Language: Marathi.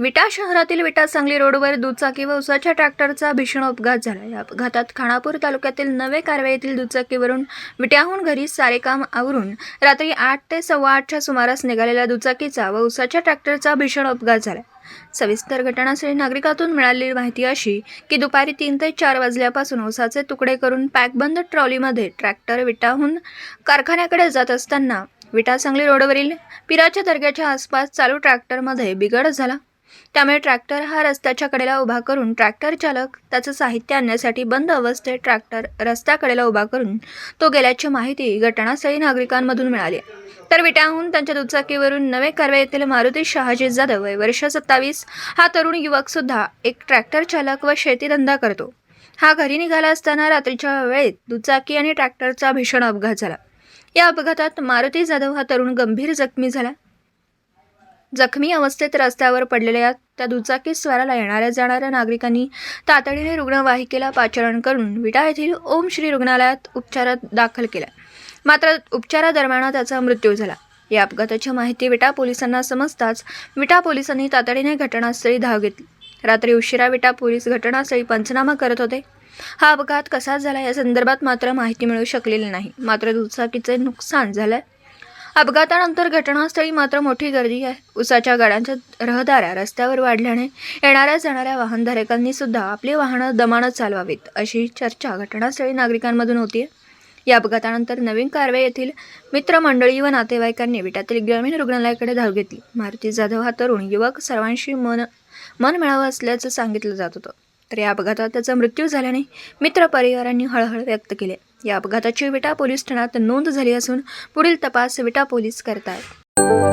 विटा शहरातील विटा सांगली रोडवर दुचाकी व उसाच्या ट्रॅक्टरचा भीषण अपघात झाला। या अपघातात खानापूर तालुक्यातील नवे कारवे येथील दुचाकीवरून विट्याहून घरी सारे काम आवरून रात्री 8 ते 8:15च्या सुमारास निघालेल्या दुचाकीचा व उसाच्या ट्रॅक्टरचा भीषण अपघात झाला। सविस्तर घटनास्थळी नागरिकातून मिळालेली माहिती अशी की दुपारी 3 ते 4 वाजल्यापासून उसाचे तुकडे करून पॅकबंद ट्रॉलीमध्ये ट्रॅक्टर विटाहून कारखान्याकडे जात असताना विटा सांगली रोडवरील पिराच्या दर्ग्याच्या आसपास चालू ट्रॅक्टरमध्ये बिघाड झाला। त्यामुळे ट्रॅक्टर हा रस्त्याच्या कडेला उभा करून ट्रॅक्टर चालक त्याचं साहित्य आणण्यासाठी बंद अवस्थेत ट्रॅक्टर रस्त्याकडेला उभा करून तो गेल्याची माहिती घटनास्थळी नागरिकांमधून मिळाली। तर विट्याहून त्यांच्या दुचाकीवरून नवे कारवे येथील मारुती शहाजी जाधव वय वर्ष 27 हा तरुण युवक सुद्धा एक ट्रॅक्टर चालक व शेतीधंदा करतो। हा घरी निघाला असताना रात्रीच्या वेळेत दुचाकी आणि ट्रॅक्टरचा भीषण अपघात झाला। या अपघातात मारुती जाधव हा तरुण गंभीर जखमी झाला। जखमी अवस्थेत रस्त्यावर पडलेल्या त्या दुचाकी स्वाराला येणाऱ्या जाणाऱ्या नागरिकांनी तातडीने रुग्णवाहिकेला पाचारण करून विटा येथील ओम श्री रुग्णालयात उपचारात दाखल केला। मात्र उपचारादरम्यान त्याचा मृत्यू झाला। या अपघाताची माहिती विटा पोलिसांना समजताच विटा पोलिसांनी तातडीने घटनास्थळी धाव घेतली। रात्री उशिरा विटा पोलीस घटनास्थळी पंचनामा करत होते। हा अपघात कसा झाला या संदर्भात मात्र माहिती मिळू शकलेली नाही। मात्र दुचाकीचे नुकसान झाले। अपघातानंतर घटनास्थळी मात्र मोठी गर्दी आहे। उसाच्या गाड्यांच्या रहदाऱ्या रस्त्यावर वाढल्याने येणाऱ्या जाणाऱ्या वाहनधारकांनी सुद्धा आपली वाहनं दमानं चालवावीत अशी चर्चा घटनास्थळी नागरिकांमधून होती। या अपघातानंतर नवीन कारवे येथील मित्रमंडळी व नातेवाईकांनी विट्यातील ग्रामीण रुग्णालयाकडे धाव घेतली। मारुती जाधव हा तरुण युवक सर्वांशी मन मिळावं असल्याचं सांगितलं जात होतं। तर या अपघातात त्याचा मृत्यू झाल्याने मित्र परिवारांनी हळहळ व्यक्त केली। या अपघाताची विटा पोलीस ठाण्यात नोंद झाली असून पुढील तपास विटा पोलीस करत आहेत।